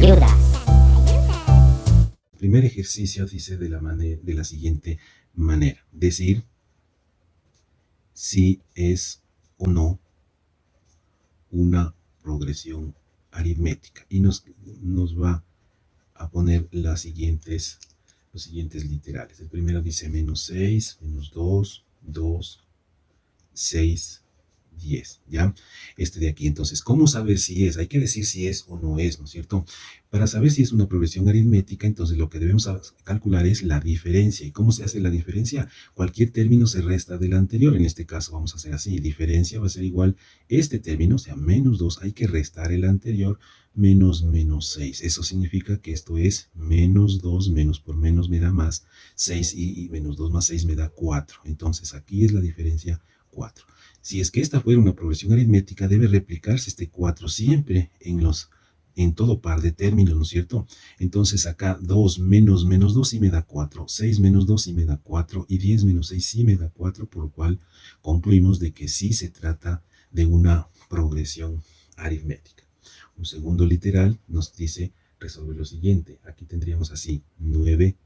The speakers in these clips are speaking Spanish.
El primer ejercicio dice de la siguiente manera: decir si es o no una progresión aritmética. Y nos va a poner los siguientes literales. El primero dice menos 6, menos 2, 2, 6, 10, ¿ya? Este de aquí. Entonces, ¿cómo saber si es? Hay que decir si es o no es, ¿no es cierto? Para saber si es una progresión aritmética, entonces lo que debemos calcular es la diferencia. ¿Y cómo se hace la diferencia? Cualquier término se resta del anterior. En este caso vamos a hacer así. Diferencia va a ser igual este término, o sea, menos 2, hay que restar el anterior, menos 6. Eso significa que esto es menos 2, menos por menos me da más 6 y menos 2 más 6 me da 4. Entonces, aquí es la diferencia 4. Si es que esta fuera una progresión aritmética, debe replicarse este 4 siempre en todo par de términos, ¿no es cierto? Entonces acá 2 menos 2 sí me da 4, 6 menos 2 sí me da 4 y 10 menos 6 sí me da 4, por lo cual concluimos de que sí se trata de una progresión aritmética. Un segundo literal nos dice resolver lo siguiente. Aquí tendríamos así: 9,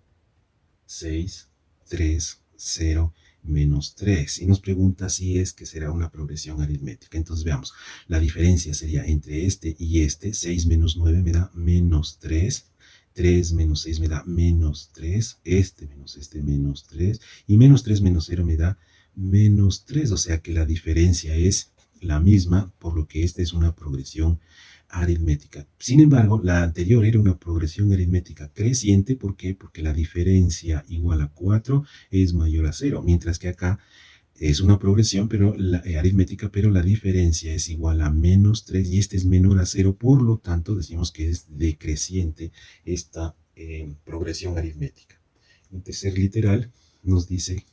6, 3, 0, menos 3. Y nos pregunta si es que será una progresión aritmética. Entonces veamos, la diferencia sería entre este y este. 6 menos 9 me da menos 3. 3 menos 6 me da menos 3. Este menos 3. Y menos 3 menos 0 me da menos 3. O sea que la diferencia es la misma, por lo que esta es una progresión aritmética. Sin embargo, la anterior era una progresión aritmética creciente. ¿Por qué? Porque la diferencia igual a 4 es mayor a 0, mientras que acá es una progresión aritmética, pero la diferencia es igual a menos 3 y este es menor a 0, por lo tanto decimos que es decreciente esta progresión aritmética. Un tercer literal nos dice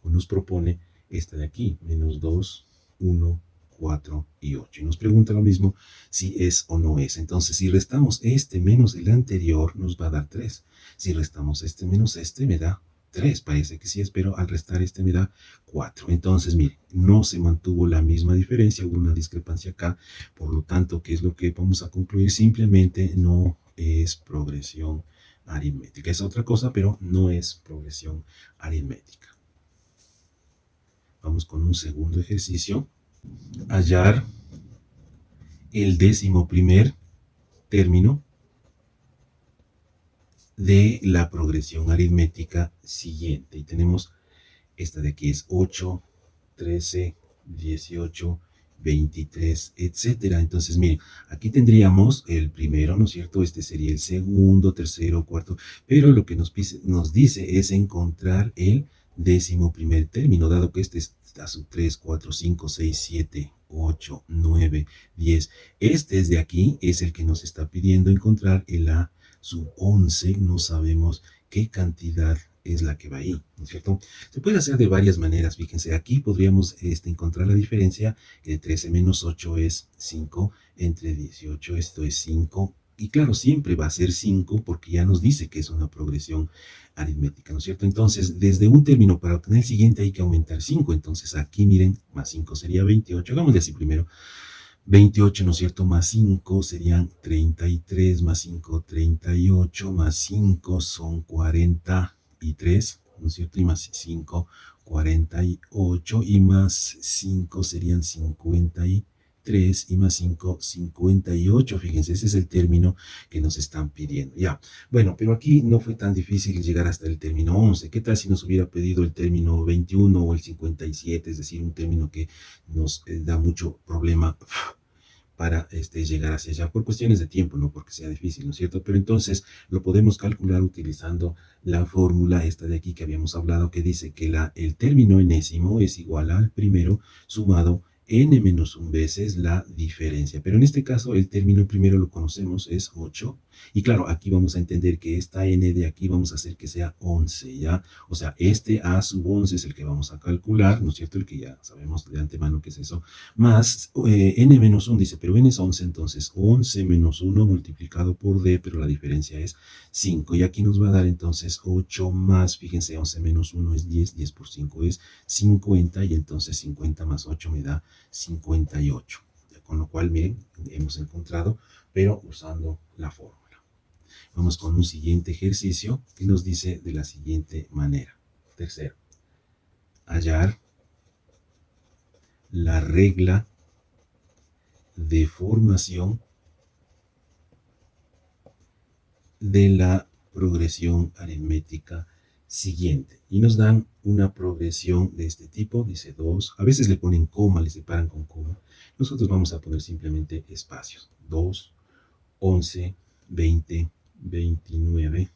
o nos propone esta de aquí: menos 2, 1, 4 y 8. Y nos pregunta lo mismo si es o no es. Entonces, si restamos este menos el anterior, nos va a dar 3. Si restamos este menos este, me da 3. Parece que sí es, pero al restar este me da 4. Entonces, miren, no se mantuvo la misma diferencia, hubo una discrepancia acá. Por lo tanto, ¿qué es lo que vamos a concluir? Simplemente no es progresión aritmética. Es otra cosa, pero no es progresión aritmética. Vamos con un segundo ejercicio. Hallar el 11º término de la progresión aritmética siguiente. Y tenemos esta de aquí: es 8, 13, 18, 23, etcétera. Entonces, miren, aquí tendríamos el primero, ¿no es cierto? Este sería el segundo, tercero, cuarto, pero lo que nos dice es encontrar el 11º término, dado que este está sub 3, 4, 5, 6, 7, 8, 9, 10. Este es de aquí, es el que nos está pidiendo encontrar el A sub 11. No sabemos qué cantidad es la que va ahí, ¿no es cierto? Se puede hacer de varias maneras. Fíjense, aquí podríamos encontrar la diferencia, que de 13 menos 8 es 5, entre 18 esto es 5, y claro, siempre va a ser 5 porque ya nos dice que es una progresión aritmética, ¿no es cierto? Entonces, desde un término para obtener el siguiente hay que aumentar 5, entonces aquí miren, más 5 sería 28, hagámosle así primero. 28, ¿no es cierto? Más 5 serían 33, más 5, 38, más 5 son 43, ¿no es cierto? Y más 5, 48, y más 5 serían 53, y más 5, 58. Fíjense, ese es el término que nos están pidiendo. Ya, bueno, pero aquí no fue tan difícil llegar hasta el término 11. ¿Qué tal si nos hubiera pedido el término 21 o el 57? Es decir, un término que nos da mucho problema para llegar hacia allá, por cuestiones de tiempo, no porque sea difícil, ¿no es cierto? Pero entonces lo podemos calcular utilizando la fórmula esta de aquí que habíamos hablado, que dice que el término enésimo es igual al primero sumado n-1 veces la diferencia. Pero en este caso el término primero lo conocemos, es 8. Y claro, aquí vamos a entender que esta n de aquí vamos a hacer que sea 11, ¿ya? O sea, este a sub 11 es el que vamos a calcular, ¿no es cierto? El que ya sabemos de antemano que es eso, más n-1 dice, pero n es 11, entonces 11 menos 1 multiplicado por d, pero la diferencia es 5. Y aquí nos va a dar entonces 8 más, fíjense, 11 menos 1 es 10, 10 por 5 es 50, y entonces 50 más 8 me da 58. Con lo cual, miren, hemos encontrado, pero usando la fórmula. Vamos con un siguiente ejercicio que nos dice de la siguiente manera. Tercero, hallar la regla de formación de la progresión aritmética siguiente. Y nos dan una progresión de este tipo, dice 2. A veces le ponen coma, le separan con coma. Nosotros vamos a poner simplemente espacios. 2, 11, 20, 29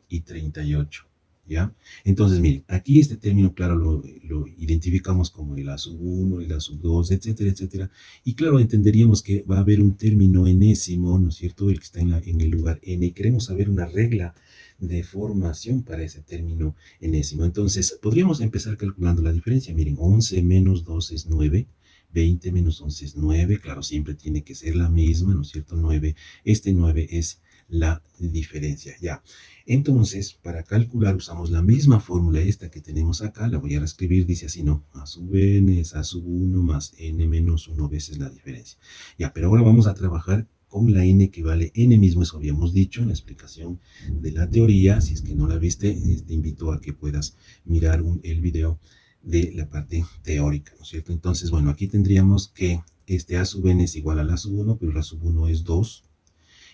y 38. ¿Ya? Entonces, miren, aquí este término, claro, lo identificamos como el A sub 1, el A sub 2, etcétera, etcétera. Y claro, entenderíamos que va a haber un término enésimo, ¿no es cierto? El que está en el lugar n. Y queremos saber una regla de formación para ese término enésimo. Entonces, podríamos empezar calculando la diferencia. Miren, 11 menos 2 es 9. 20 menos 11 es 9. Claro, siempre tiene que ser la misma, ¿no es cierto? 9. Este 9 es la diferencia. Ya. Entonces, para calcular usamos la misma fórmula esta que tenemos acá, la voy a reescribir, dice así, no, A sub n es A sub 1 más n menos 1 veces la diferencia. Ya, pero ahora vamos a trabajar con la n que vale n mismo, eso habíamos dicho en la explicación de la teoría. Si es que no la viste, te invito a que puedas mirar el video de la parte teórica, ¿no es cierto? Entonces, bueno, aquí tendríamos que este A sub n es igual a la sub 1, pero la sub 1 es 2.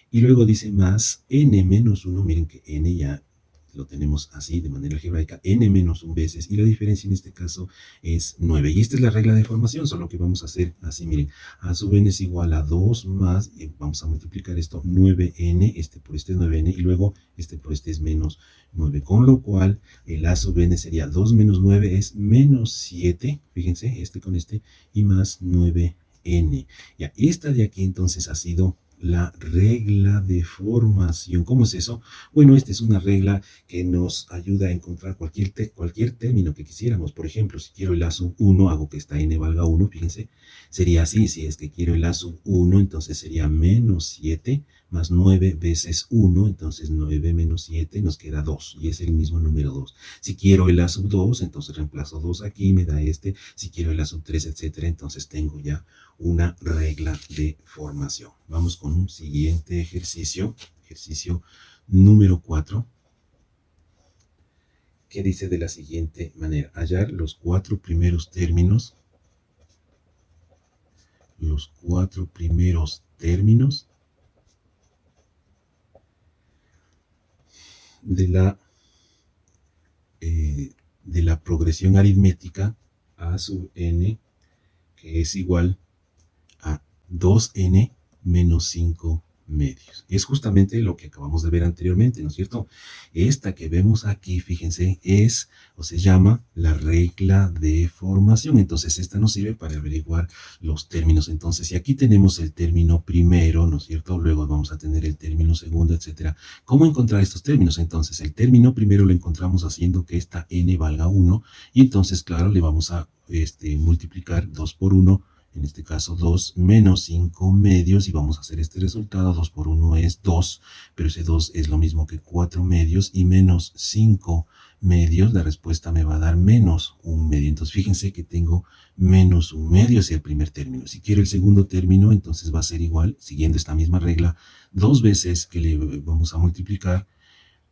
Y luego dice más n menos 1, miren que n ya lo tenemos así de manera algebraica, n menos 1 veces, y la diferencia en este caso es 9. Y esta es la regla de formación, solo que vamos a hacer así, miren, a sub n es igual a 2 más, vamos a multiplicar esto, 9n, este por este 9n, y luego este por este es menos 9, con lo cual el a sub n sería 2 menos 9 es menos 7, fíjense, este con este, y más 9n. Ya, esta de aquí entonces ha sido la regla de formación. ¿Cómo es eso? Bueno, esta es una regla que nos ayuda a encontrar cualquier término que quisiéramos. Por ejemplo, si quiero el A sub 1, hago que esta n valga 1, fíjense, sería así. Si es que quiero el A sub 1, entonces sería menos 7 más 9 veces 1, entonces 9 menos 7 nos queda 2, y es el mismo número 2. Si quiero el A sub 2, entonces reemplazo 2 aquí, me da este. Si quiero el A sub 3, etcétera, entonces tengo ya una regla de formación. Vamos con un siguiente ejercicio número 4, que dice de la siguiente manera: hallar los cuatro primeros términos de la progresión aritmética a sub n, que es igual a 2n menos 5 medios. Es justamente lo que acabamos de ver anteriormente, ¿no es cierto? Esta que vemos aquí, fíjense, es o se llama la regla de formación. Entonces, esta nos sirve para averiguar los términos. Entonces, si aquí tenemos el término primero, ¿no es cierto? Luego vamos a tener el término segundo, etcétera. ¿Cómo encontrar estos términos? Entonces, el término primero lo encontramos haciendo que esta n valga 1, y entonces, claro, le vamos a multiplicar 2 por 1, en este caso 2 menos 5 medios, y vamos a hacer este resultado. 2 por 1 es 2, pero ese 2 es lo mismo que 4 medios, y menos 5 medios, la respuesta me va a dar menos 1 medio. Entonces fíjense que tengo menos 1 medio, es el primer término. Si quiero el segundo término, entonces va a ser igual, siguiendo esta misma regla, dos veces que le vamos a multiplicar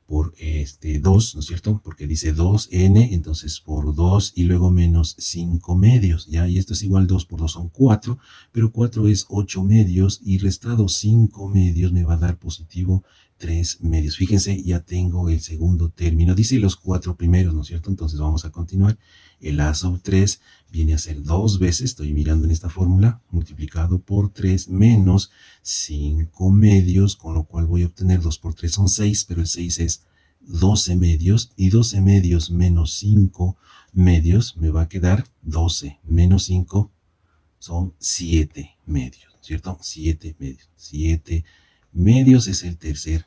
por 2, ¿no es cierto? Porque dice 2n, entonces por 2 y luego menos 5 medios, ¿ya? Y esto es igual, 2 por 2 son 4, pero 4 es 8 medios, y restado 5 medios me va a dar positivo 3 medios. Fíjense, ya tengo el segundo término. Dice los cuatro primeros, ¿no es cierto? Entonces vamos a continuar. El a sub 3 viene a ser 2 veces, estoy mirando en esta fórmula, multiplicado por 3 menos 5 medios, con lo cual voy a obtener 2 por 3 son 6, pero el 6 es 12 medios, y 12 medios menos 5 medios me va a quedar 12 menos 5 son 7 medios, ¿cierto? 7 medios. 7 medios es el tercer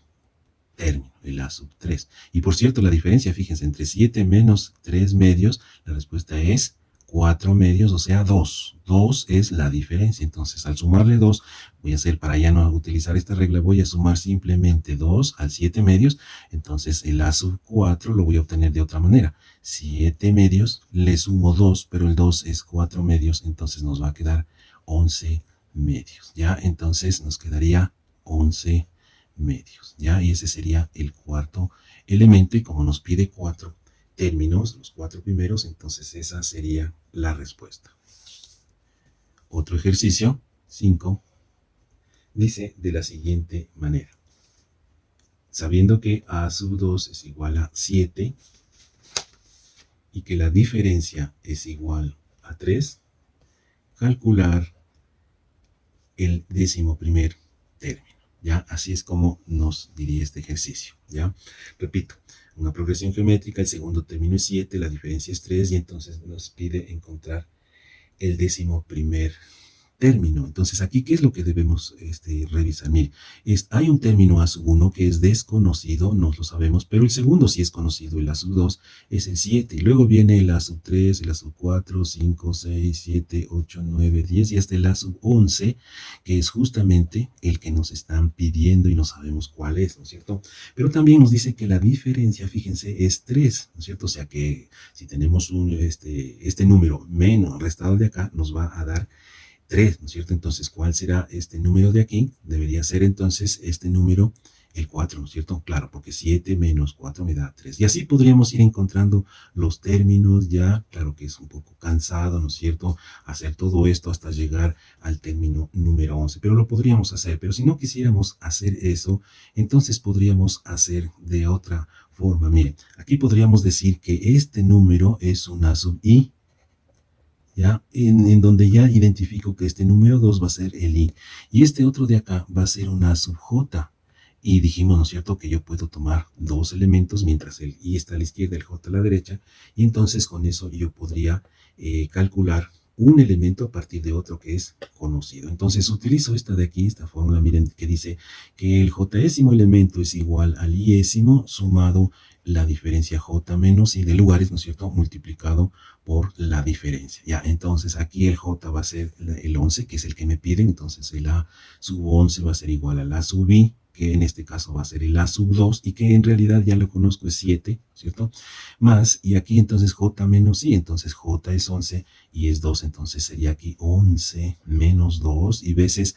término, el a sub 3. Y por cierto, la diferencia, fíjense, entre 7 menos 3 medios, la respuesta es 4 medios, o sea, 2. 2 es la diferencia. Entonces, al sumarle 2, voy a hacer, para ya no utilizar esta regla, voy a sumar simplemente 2 al 7 medios. Entonces, el a sub 4 lo voy a obtener de otra manera. 7 medios, le sumo 2, pero el 2 es 4 medios, entonces nos va a quedar 11 medios. ¿Ya? Entonces, nos quedaría 11 medios, ¿ya? Y ese sería el cuarto elemento, y como nos pide 4 términos, los 4 primeros, entonces esa sería la respuesta. Otro ejercicio, 5, dice de la siguiente manera. Sabiendo que a sub 2 es igual a 7 y que la diferencia es igual a 3, calcular el 11º término. ¿Ya? Así es como nos diría este ejercicio. ¿Ya? Repito, una progresión geométrica, el segundo término es 7, la diferencia es 3 y entonces nos pide encontrar el 11º término. Entonces, aquí, ¿qué es lo que debemos revisar? Mire, hay un término A sub 1 que es desconocido, no lo sabemos, pero el segundo sí es conocido, el A sub 2 es el 7, y luego viene el A sub 3, el A sub 4, 5, 6, 7, 8, 9, 10, y hasta el A sub 11, que es justamente el que nos están pidiendo y no sabemos cuál es, ¿no es cierto? Pero también nos dice que la diferencia, fíjense, es 3, ¿no es cierto? O sea que si tenemos este número menos restado de acá, nos va a dar 3, ¿no es cierto? Entonces, ¿cuál será este número de aquí? Debería ser entonces este número, el 4, ¿no es cierto? Claro, porque 7 menos 4 me da 3. Y así podríamos ir encontrando los términos ya, claro que es un poco cansado, ¿no es cierto? Hacer todo esto hasta llegar al término número 11, pero lo podríamos hacer. Pero si no quisiéramos hacer eso, entonces podríamos hacer de otra forma. Miren, aquí podríamos decir que este número es una sub i, ¿ya? En donde ya identifico que este número 2 va a ser el I. Y este otro de acá va a ser una sub J. Y dijimos, ¿no es cierto?, que yo puedo tomar dos elementos mientras el I está a la izquierda, el J a la derecha. Y entonces con eso yo podría calcular un elemento a partir de otro que es conocido. Entonces utilizo esta de aquí, esta fórmula, miren, que dice que el Jésimo elemento es igual al Iésimo sumado la diferencia J menos I de lugares, ¿no es cierto?, multiplicado por la diferencia. Ya, entonces aquí el J va a ser el 11, que es el que me piden, entonces el A sub 11 va a ser igual al A sub I, que en este caso va a ser el A sub 2, y que en realidad ya lo conozco es 7, ¿cierto? Más, y aquí entonces J menos I, entonces J es 11 y es 2, entonces sería aquí 11 menos 2 y veces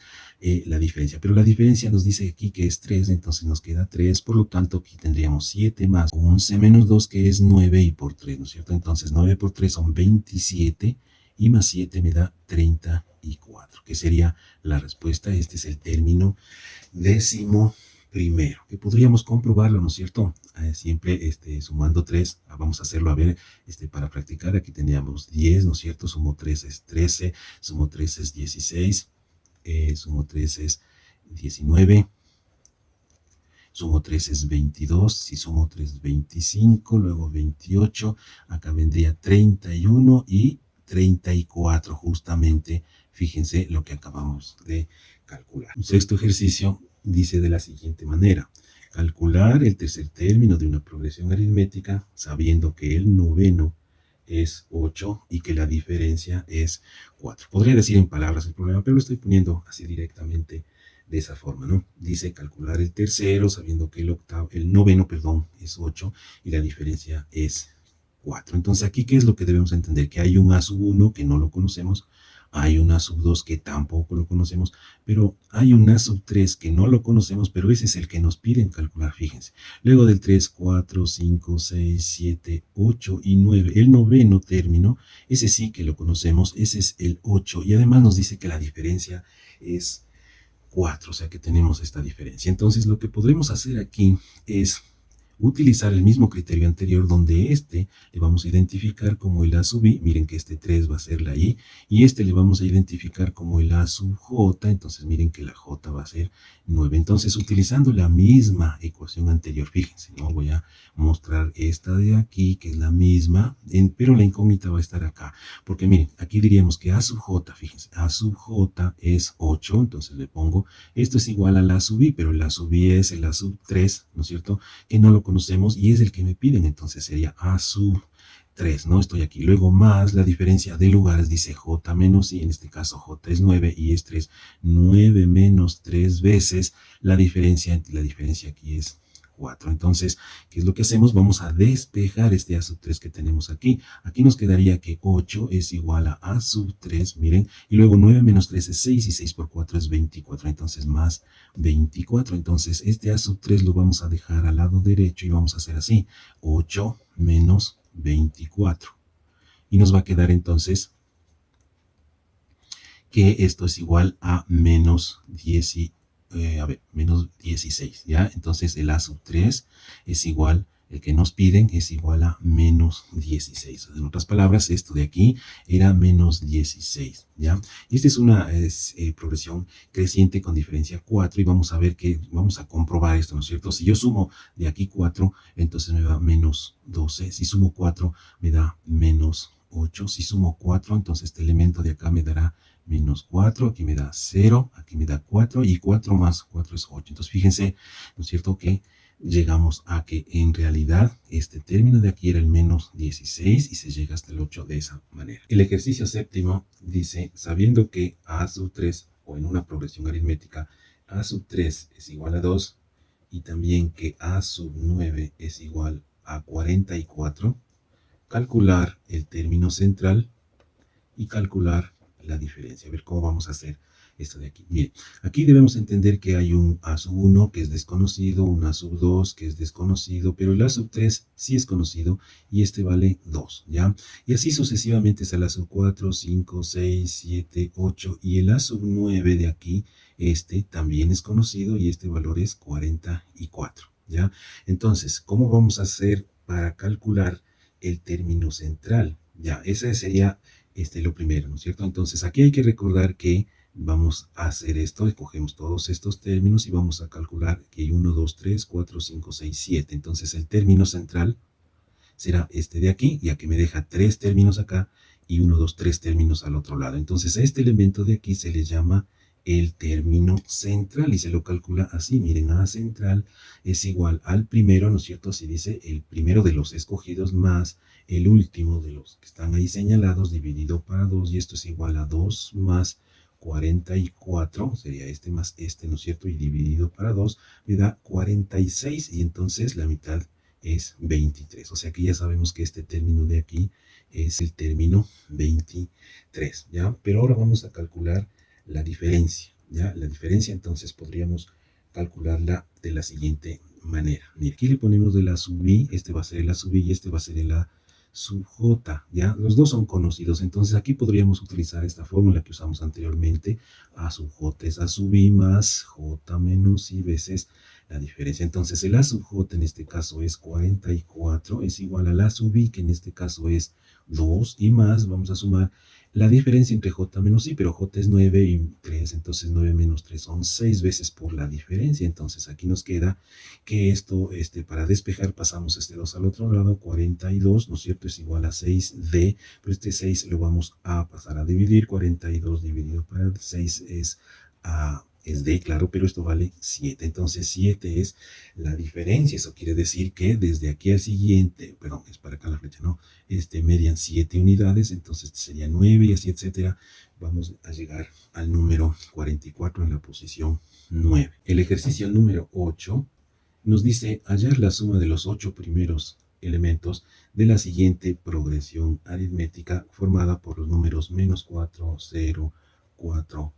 la diferencia. Pero la diferencia nos dice aquí que es 3, entonces nos queda 3, por lo tanto aquí tendríamos 7 más 11 menos 2, que es 9, y por 3, ¿no es cierto? Entonces 9 por 3 son 27, y más 7 me da 34, que sería la respuesta. Este es el término 11º, que podríamos comprobarlo, ¿no es cierto? Siempre sumando 3, vamos a hacerlo a ver para practicar. Aquí teníamos 10, ¿no es cierto? Sumo 3 es 13, sumo 3 es 16, sumo 3 es 19, sumo 3 es 22, si sumo 3 es 25, luego 28, acá vendría 31 y 34, justamente, fíjense lo que acabamos de calcular. Un sexto ejercicio dice de la siguiente manera: calcular el tercer término de una progresión aritmética sabiendo que el noveno es 8 y que la diferencia es 4. Podría decir en palabras el problema, pero lo estoy poniendo así directamente de esa forma, ¿no? Dice calcular el tercero sabiendo que el noveno, es 8 y la diferencia es 4. Entonces aquí, ¿qué es lo que debemos entender? Que hay un A sub 1 que no lo conocemos, hay un A sub 2 que tampoco lo conocemos, pero hay un A sub 3 que no lo conocemos, pero ese es el que nos piden calcular, fíjense. Luego del 3, 4, 5, 6, 7, 8 y 9, el noveno término, ese sí que lo conocemos, ese es el 8, y además nos dice que la diferencia es 4, o sea que tenemos esta diferencia. Entonces lo que podremos hacer aquí es utilizar el mismo criterio anterior, donde le vamos a identificar como el A sub I, miren que este 3 va a ser la I, y le vamos a identificar como el A sub J, entonces miren que la J va a ser 9. Entonces, utilizando la misma ecuación anterior, fíjense, ¿no? Voy a mostrar esta de aquí, que es la misma, pero la incógnita va a estar acá, porque miren, aquí diríamos que A sub J, fíjense, A sub J es 8, entonces le pongo, esto es igual al A sub I, pero el A sub I es el A sub 3, ¿no es cierto?, que no lo conocemos y es el que me piden, entonces sería A sub 3, ¿no? Estoy aquí. Luego más la diferencia de lugares, dice J menos I, en este caso J es 9 y es 3, 9 menos 3 veces la diferencia aquí es 4. Entonces, ¿qué es lo que hacemos? Vamos a despejar este a sub 3 que tenemos aquí. Aquí nos quedaría que 8 es igual a sub 3, miren, y luego 9 menos 3 es 6 y 6 por 4 es 24, entonces más 24. Entonces, este a sub 3 lo vamos a dejar al lado derecho y vamos a hacer así, 8 menos 24. Y nos va a quedar entonces que esto es igual a menos 10, menos 16, ¿ya? Entonces el a sub 3 es igual, el que nos piden es igual a menos 16. En otras palabras, esto de aquí era menos 16, ¿ya? Y esta es una progresión creciente con diferencia 4 y vamos a ver que, vamos a comprobar esto, ¿no es cierto? Si yo sumo de aquí 4, entonces me da menos 12. Si sumo 4, me da menos 8. Si sumo 4, entonces este elemento de acá me dará menos 4, aquí me da 0, aquí me da 4 y 4 más 4 es 8. Entonces fíjense, ¿no es cierto?, que llegamos a que en realidad este término de aquí era el menos 16 y se llega hasta el 8 de esa manera. El ejercicio séptimo dice, sabiendo que a sub 3 o en una progresión aritmética a sub 3 es igual a 2 y también que a sub 9 es igual a 44, calcular el término central y calcular la diferencia. A ver cómo vamos a hacer esto de aquí. Miren, aquí debemos entender que hay un a sub 1 que es desconocido, un a sub 2 que es desconocido, pero el a sub 3 sí es conocido y este vale 2, ¿ya? Y así sucesivamente está el a sub 4, 5, 6, 7, 8 y el a sub 9 de aquí, este también es conocido y este valor es 44, ¿ya? Entonces, ¿cómo vamos a hacer para calcular el término central? Ya, ese sería lo primero, ¿no es cierto? Entonces aquí hay que recordar que vamos a hacer esto, escogemos todos estos términos y vamos a calcular que hay 1, 2, 3, 4, 5, 6, 7. Entonces el término central será este de aquí, ya que me deja 3 términos acá y 1, 2, 3 términos al otro lado. Entonces a este elemento de aquí se le llama el término central y se lo calcula así. Miren, A central es igual al primero, ¿no es cierto? Así dice, el primero de los escogidos más el último de los que están ahí señalados dividido para 2 y esto es igual a 2 más 44, sería este más este, ¿no es cierto? Y dividido para 2 me da 46 y entonces la mitad es 23. O sea que ya sabemos que este término de aquí es el término 23, ¿ya? Pero ahora vamos a calcular la diferencia, ¿ya? La diferencia entonces podríamos calcularla de la siguiente manera. Mira, aquí le ponemos el a sub i, este va a ser el a sub i y este va a ser el a sub j, ¿ya? Los dos son conocidos, entonces aquí podríamos utilizar esta fórmula que usamos anteriormente, a sub j es a sub i más j menos i veces la diferencia. Entonces el a sub j en este caso es 44, es igual al a sub i, que en este caso es 2, y más, vamos a sumar la diferencia entre j menos i, pero j es 9 y 3, entonces 9 menos 3 son 6 veces por la diferencia. Entonces aquí nos queda que esto, para despejar pasamos este 2 al otro lado, 42, ¿no es cierto? Es igual a 6d, pero este 6 lo vamos a pasar a dividir, 42 dividido para 6 es d, claro, pero esto vale 7. Entonces 7 es la diferencia. Eso quiere decir que desde aquí al siguiente, perdón, es para acá la flecha, ¿no? Median 7 unidades, entonces sería 9 y así, etcétera. Vamos a llegar al número 44 en la posición 9. El ejercicio número 8 nos dice hallar la suma de los 8 primeros elementos de la siguiente progresión aritmética formada por los números menos 4, 0, 4,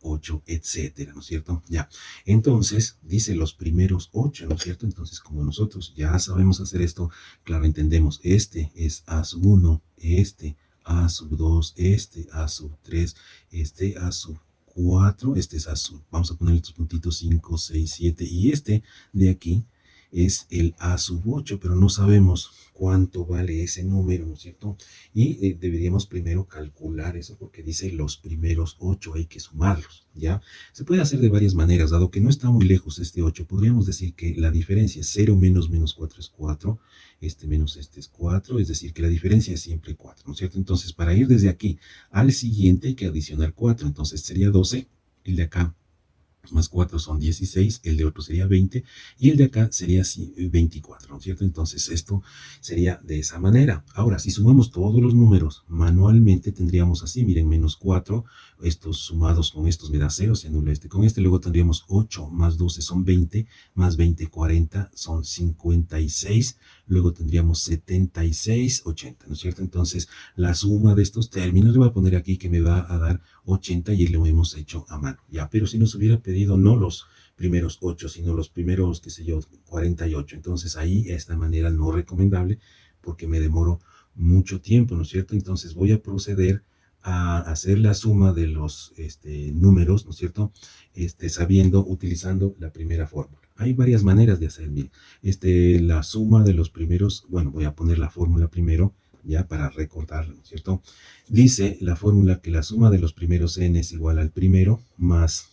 8, etcétera, ¿no es cierto? Ya. Entonces, dice los primeros 8, ¿no es cierto? Entonces, como nosotros ya sabemos hacer esto, claro, entendemos, este es A sub 1, este A sub 2, este A sub 3, este A sub 4, este es A sub, vamos a poner estos puntitos 5, 6, 7, y este de aquí es el A sub 8, pero no sabemos cuánto vale ese número, ¿no es cierto? Y deberíamos primero calcular eso porque dice los primeros 8, hay que sumarlos, ¿ya? Se puede hacer de varias maneras, dado que no está muy lejos este 8, podríamos decir que la diferencia es 0 menos menos 4 es 4, este menos este es 4, es decir, que la diferencia es siempre 4, ¿no es cierto? Entonces, para ir desde aquí al siguiente hay que adicionar 4, entonces sería 12, el de acá más 4 son 16, el de otro sería 20 y el de acá sería 24, ¿no es cierto? Entonces esto sería de esa manera. Ahora, si sumamos todos los números manualmente, tendríamos así, miren, menos 4, estos sumados con estos me da 0, se anula este con este, luego tendríamos 8 más 12 son 20, más 20, 40 son 56, luego tendríamos 76, 80, ¿no es cierto? Entonces la suma de estos términos le voy a poner aquí que me va a dar 80 y lo hemos hecho a mano, ya, pero si nos hubiera pedido no los primeros 8, sino los primeros, qué sé yo, 48, entonces ahí esta manera no recomendable porque me demoro mucho tiempo, ¿no es cierto? Entonces voy a proceder a hacer la suma de los números, ¿no es cierto? Sabiendo, utilizando la primera fórmula. Hay varias maneras de hacer, miren, la suma de los primeros, bueno, voy a poner la fórmula primero, ya para recordarlo, ¿no es cierto? Dice la fórmula que la suma de los primeros n es igual al primero más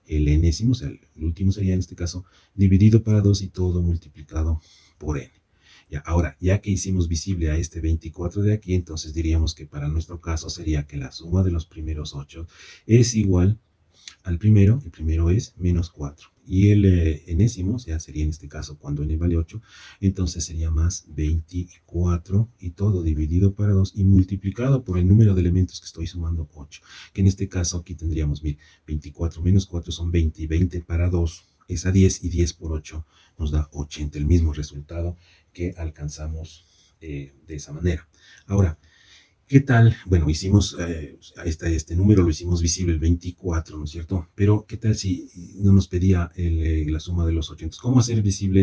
el enésimo, o sea, el último sería en este caso, dividido para 2 y todo multiplicado por n. Ya, ahora, ya que hicimos visible a este 24 de aquí, entonces diríamos que para nuestro caso sería que la suma de los primeros 8 es igual al primero, el primero es menos 4. Y el enésimo, o sea, sería en este caso cuando n vale 8, entonces sería más 24 y todo dividido para 2 y multiplicado por el número de elementos que estoy sumando 8. Que en este caso aquí tendríamos, mire, 24 menos 4 son 20 y 20 para 2 es a 10 y 10 por 8 nos da 80, el mismo resultado que alcanzamos de esa manera. Ahora, ¿qué tal? Bueno, hicimos este número, lo hicimos visible, el 24, ¿no es cierto? Pero, ¿qué tal si no nos pedía la suma de los 8? ¿Cómo hacer visible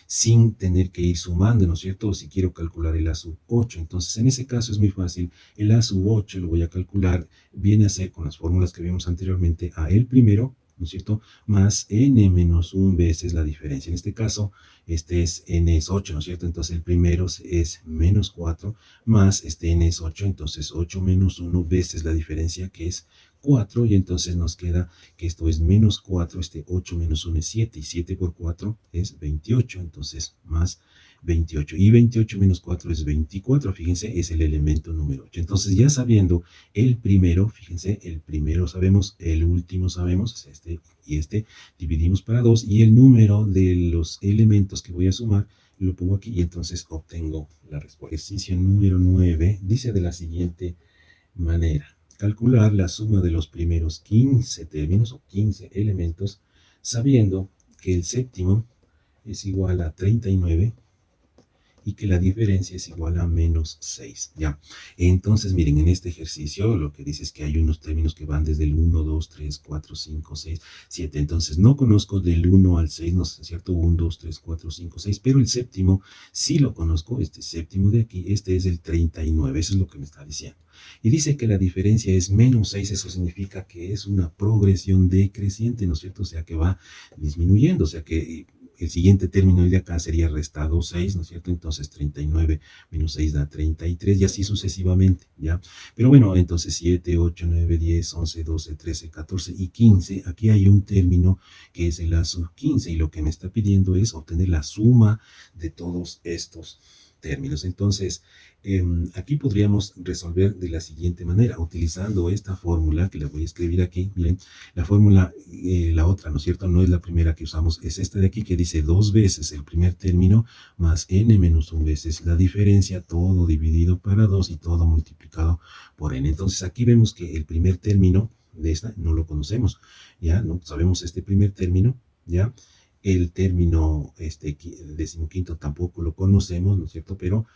sin tener que ir sumando, ¿no es cierto? O si quiero calcular el A sub 8. Entonces, en ese caso es muy fácil. El A sub 8 lo voy a calcular, viene a ser con las fórmulas que vimos anteriormente, a el primero, ¿no es cierto? Más n menos 1 veces la diferencia. En este caso, n es 8, ¿no es cierto? Entonces, el primero es menos 4 más n es 8, entonces 8 menos 1 veces la diferencia que es 4 y entonces nos queda que esto es menos 4, 8 menos 1 es 7 y 7 por 4 es 28, entonces más 28 y 28 menos 4 es 24, fíjense, es el elemento número 8. Entonces ya sabiendo el primero, fíjense, el primero sabemos, el último sabemos, es y dividimos para 2 y el número de los elementos que voy a sumar lo pongo aquí y entonces obtengo la respuesta. Ejercicio número 9 dice de la siguiente manera: calcular la suma de los primeros 15 términos o 15 elementos sabiendo que el séptimo es igual a 39 y que la diferencia es igual a menos 6, ¿ya? Entonces, miren, en este ejercicio lo que dice es que hay unos términos que van desde el 1, 2, 3, 4, 5, 6, 7. Entonces, no conozco del 1 al 6, ¿no es cierto? 1, 2, 3, 4, 5, 6, pero el séptimo sí lo conozco, este séptimo de aquí, este es el 39, eso es lo que me está diciendo. Y dice que la diferencia es menos 6, eso significa que es una progresión decreciente, ¿no es cierto? O sea, que va disminuyendo, o sea, que el siguiente término de acá sería restado 6, ¿no es cierto? Entonces 39 menos 6 da 33 y así sucesivamente, ¿ya? Pero bueno, entonces 7, 8, 9, 10, 11, 12, 13, 14 y 15. Aquí hay un término que es el A sub 15 y lo que me está pidiendo es obtener la suma de todos estos términos. Entonces, aquí podríamos resolver de la siguiente manera, utilizando esta fórmula que la voy a escribir aquí. Miren, la fórmula, la otra, ¿no es cierto? No es la primera que usamos, es esta de aquí que dice 2 veces el primer término más n menos 1 veces la diferencia, todo dividido para 2 y todo multiplicado por n. Entonces, aquí vemos que el primer término de esta no lo conocemos, ¿ya? No sabemos este primer término, ¿ya? El término decimoquinto tampoco lo conocemos, ¿no es cierto? Pero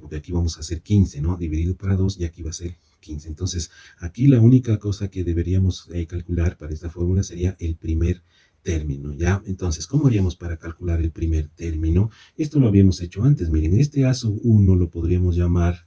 porque aquí vamos a hacer 15, ¿no? Dividido para 2 y aquí va a ser 15. Entonces, aquí la única cosa que deberíamos calcular para esta fórmula sería el primer término, ¿ya? Entonces, ¿cómo haríamos para calcular el primer término? Esto lo habíamos hecho antes, miren, este A sub 1 lo podríamos llamar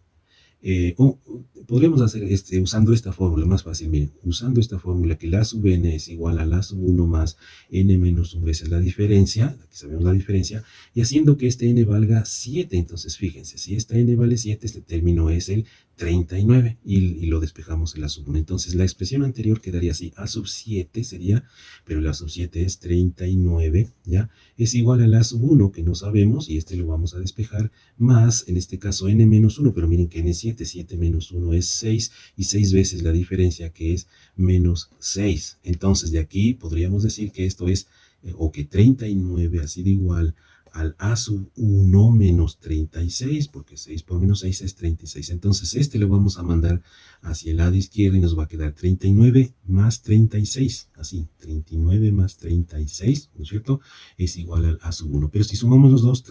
podríamos hacer usando esta fórmula, más fácil, miren, usando esta fórmula que la sub n es igual a la sub 1 más n menos 1 veces la diferencia, aquí sabemos la diferencia, y haciendo que este n valga 7, entonces fíjense, si esta n vale 7, este término es el 39 y lo despejamos en la sub 1. Entonces la expresión anterior quedaría así, a sub 7 sería, pero la sub 7 es 39, ¿ya? Es igual a la sub 1 que no sabemos y este lo vamos a despejar, más en este caso n menos 1, pero miren que n es 7, 7 menos 1 es 6 y 6 veces la diferencia que es menos 6. Entonces de aquí podríamos decir que esto es, o que 39 ha sido igual al a sub 1 menos 36, porque 6 por menos 6 es 36. Entonces este lo vamos a mandar hacia el lado izquierdo y nos va a quedar 39 más 36, así, 39 más 36, ¿no es cierto? Es igual al a sub 1. Pero si sumamos los dos,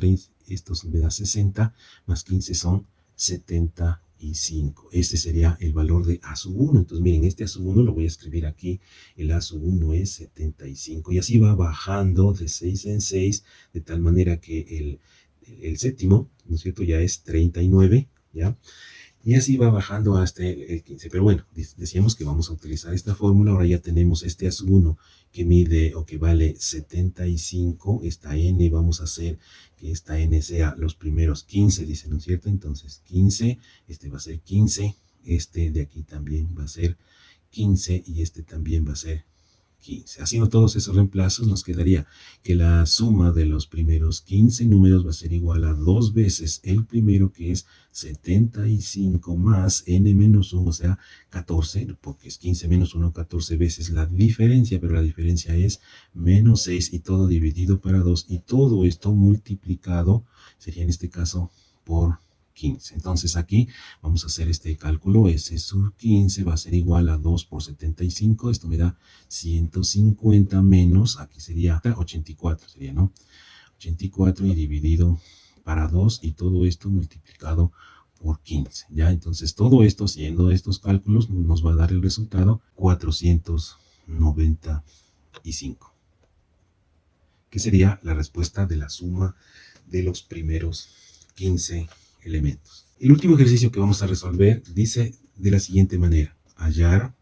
esto me da 60, más 15 son 75. Este sería el valor de a sub 1. Entonces miren, este a sub 1 lo voy a escribir aquí. El a sub 1 es 75 y así va bajando de 6 en 6, de tal manera que el séptimo, ¿no es cierto?, ya es 39, ¿ya? Y así va bajando hasta el 15. Pero bueno, decíamos que vamos a utilizar esta fórmula. Ahora ya tenemos este a sub 1 que mide o que vale 75. Esta n vamos a hacer que esta n sea los primeros 15, dice, ¿no es cierto? Entonces 15, este va a ser 15, este de aquí también va a ser 15 y este también va a ser 15. Haciendo todos esos reemplazos nos quedaría que la suma de los primeros 15 números va a ser igual a 2 veces el primero, que es 75, más n menos 1, o sea 14, porque es 15 menos 1, 14 veces la diferencia, pero la diferencia es menos 6 y todo dividido para 2 y todo esto multiplicado sería en este caso por 15. Entonces aquí vamos a hacer este cálculo. S sub 15 va a ser igual a 2 por 75. Esto me da 150 menos, aquí sería 84, sería, ¿no? 84 y dividido para 2 y todo esto multiplicado por 15, ¿ya? Entonces todo esto, haciendo estos cálculos, nos va a dar el resultado 495, que sería la respuesta de la suma de los primeros 15 elementos. El último ejercicio que vamos a resolver dice de la siguiente manera: hallar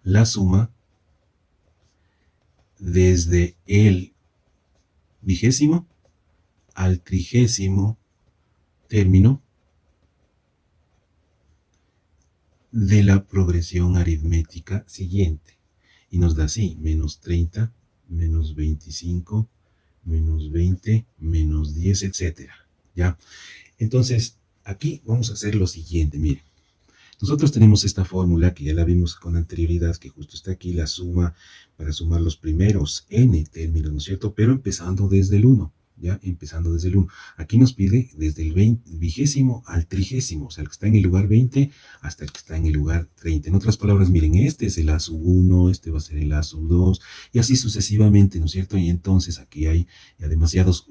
la suma desde el 20º al 30º término de la progresión aritmética siguiente. Y nos da así: menos 30, menos 25, menos 20, menos 10, etc. ¿Ya? Entonces, aquí vamos a hacer lo siguiente, miren. Nosotros tenemos esta fórmula que ya la vimos con anterioridad, que justo está aquí, la suma para sumar los primeros n términos, ¿no es cierto? Pero empezando desde el 1, ¿ya? Empezando desde el 1. Aquí nos pide desde el 20º al 30º, o sea, el que está en el lugar 20 hasta el que está en el lugar 30. En otras palabras, miren, este es el a sub 1, este va a ser el a sub 2, y así sucesivamente, ¿no es cierto? Y entonces aquí hay ya demasiados,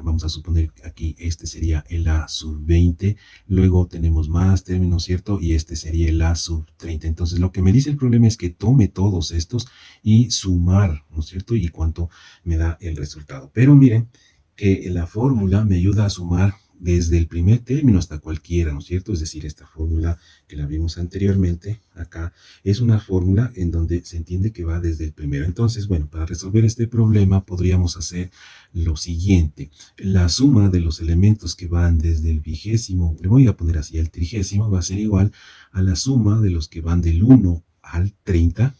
vamos a suponer que aquí este sería el a sub 20, luego tenemos más términos, ¿cierto? Y este sería el a sub 30. Entonces lo que me dice el problema es que tome todos estos y sumar, ¿no es cierto? Y cuánto me da el resultado. Pero miren que la fórmula me ayuda a sumar desde el primer término hasta cualquiera, ¿no es cierto? Es decir, esta fórmula que la vimos anteriormente acá es una fórmula en donde se entiende que va desde el primero. Entonces, bueno, para resolver este problema podríamos hacer lo siguiente: la suma de los elementos que van desde el 20º, le voy a poner así, al 30º, va a ser igual a la suma de los que van del 1 al 30,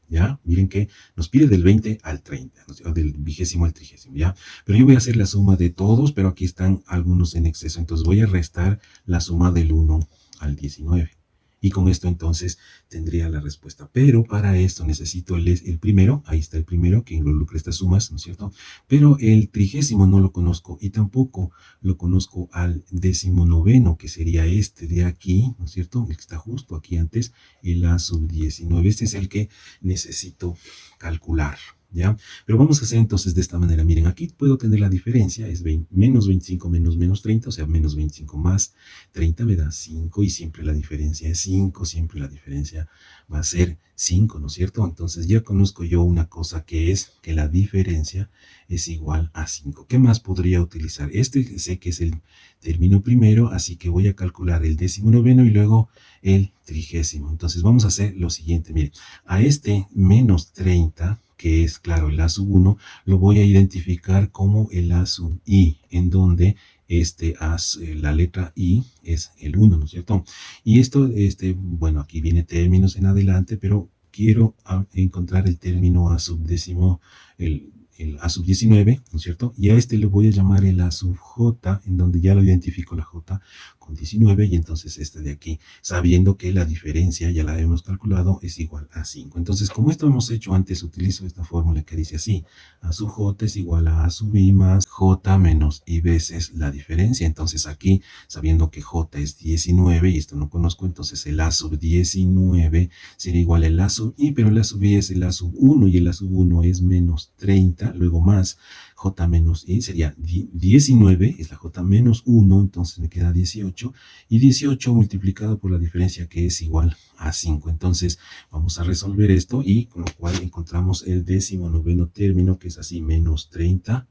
¿ya? Miren que nos pide del 20 al 30, ¿no? Del 20º al 30º, ¿ya? Pero yo voy a hacer la suma de todos, pero aquí están algunos en exceso, entonces voy a restar la suma del 1 al 19. Y con esto entonces tendría la respuesta. Pero para esto necesito el primero, ahí está el primero que involucra estas sumas, ¿no es cierto? Pero el 30º no lo conozco y tampoco lo conozco al 19º, que sería este de aquí, ¿no es cierto? El que está justo aquí antes, el a sub 19. Este es el que necesito calcular, ¿ya? Pero vamos a hacer entonces de esta manera. Miren, aquí puedo tener la diferencia, es menos 25 menos 30, o sea, menos 25 más 30 me da 5 y siempre la diferencia es 5, siempre la diferencia va a ser 5, ¿no es cierto? Entonces ya conozco yo una cosa, que es que la diferencia es igual a 5. ¿Qué más podría utilizar? Este sé que es el término primero, así que voy a calcular el 19º y luego el 30º. Entonces vamos a hacer lo siguiente, miren, a este menos 30, que es, claro, el a sub 1, lo voy a identificar como el a sub i, en donde la letra I es el 1, ¿no es cierto? Y esto, bueno, aquí viene términos en adelante, pero quiero encontrar el término A subdécimo, el A sub 19, ¿no es cierto? Y a este le voy a llamar el A sub J, en donde ya lo identifico la J con 19, y entonces este de aquí, sabiendo que la diferencia, ya la hemos calculado, es igual a 5. Entonces, como esto hemos hecho antes, utilizo esta fórmula que dice así: A sub J es igual a sub I más J menos I veces la diferencia. Entonces aquí, sabiendo que J es 19 y esto no conozco, entonces el A sub 19 sería igual al A sub I, pero el A sub I es el A sub 1 y el A sub 1 es menos 30, luego más J menos I sería 19, es la J menos 1, entonces me queda 18, y 18 multiplicado por la diferencia, que es igual a 5. Entonces vamos a resolver esto, y con lo cual encontramos el 19º término, que es así: menos 30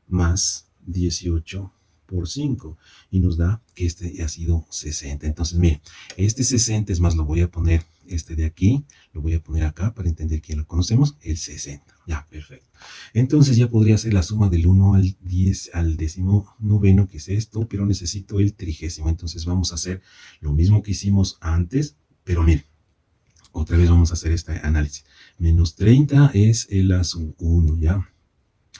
más 18 por 5, y nos da que este ha sido 60. Entonces, miren, este 60 es más, lo voy a poner de aquí, lo voy a poner acá para entender que ya lo conocemos, el 60. Ya, perfecto. Entonces ya podría ser la suma del 1 al 10 al 19, que es esto, pero necesito el 30º. Entonces vamos a hacer lo mismo que hicimos antes, pero miren, otra vez vamos a hacer este análisis. Menos 30 es el A sub 1, ¿ya?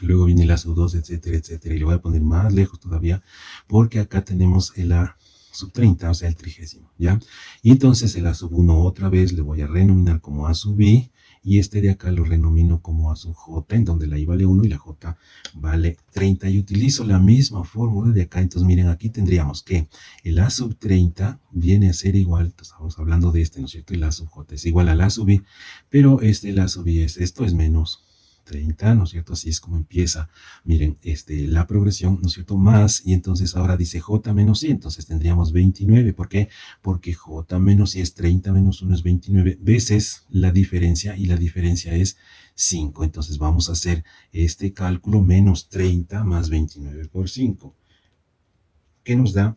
Luego viene el A sub 2, etcétera, etcétera. Y lo voy a poner más lejos todavía, porque acá tenemos el A sub 30, o sea, el 30º, ¿ya? Y entonces el A sub 1 otra vez le voy a renominar como A sub I, y este de acá lo renomino como A sub J, en donde la I vale 1 y la J vale 30. Y utilizo la misma fórmula de acá. Entonces, miren, aquí tendríamos que el A sub 30 viene a ser igual, estamos hablando de ¿no es cierto? El A sub J es igual al A sub I, pero el A sub I esto es menos 30, ¿no es cierto? Así es como empieza, miren, la progresión, ¿no es cierto? Más, y entonces ahora dice J menos I, entonces tendríamos 29. ¿Por qué? Porque J menos I es 30 menos 1 es 29 veces la diferencia, y la diferencia es 5. Entonces vamos a hacer este cálculo: menos 30 más 29 por 5, que nos da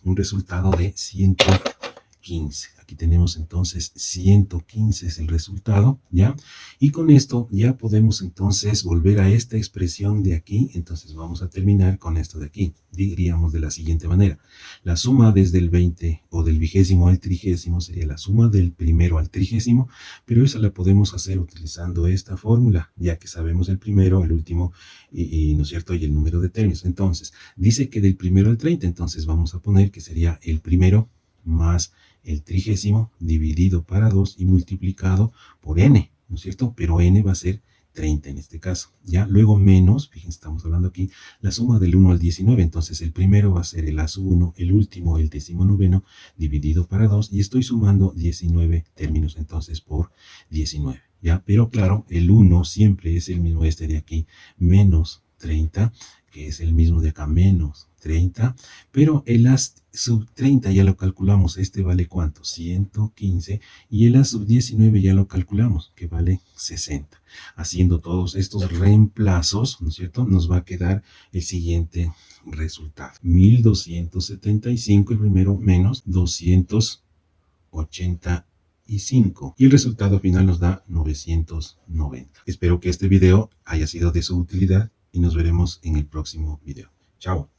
un resultado de 115. Aquí tenemos entonces 115 es el resultado, ¿ya? Y con esto ya podemos entonces volver a esta expresión de aquí. Entonces vamos a terminar con esto de aquí. Diríamos de la siguiente manera: la suma desde el 20 o del 20º al 30º sería la suma del primero al 30º, pero esa la podemos hacer utilizando esta fórmula, ya que sabemos el primero, el último ¿no es cierto? Y el número de términos. Entonces, dice que del primero al 30, entonces vamos a poner que sería el primero más el 30º dividido para 2 y multiplicado por n, ¿no es cierto? Pero n va a ser 30 en este caso, ¿ya? Luego menos, fíjense, estamos hablando aquí, la suma del 1 al 19, entonces el primero va a ser el A sub 1, el último el 19º dividido para 2, y estoy sumando 19 términos, entonces por 19, ¿ya? Pero claro, el 1 siempre es el mismo de aquí, menos 30, que es el mismo de acá, menos 30, pero el A sub 30 ya lo calculamos, vale ¿cuánto? 115, y el A sub 19 ya lo calculamos, que vale 60. Haciendo todos estos reemplazos, ¿no es cierto?, nos va a quedar el siguiente resultado: 1275 el primero menos 285, y el resultado final nos da 990. Espero que este video haya sido de su utilidad, y nos veremos en el próximo video. Chao.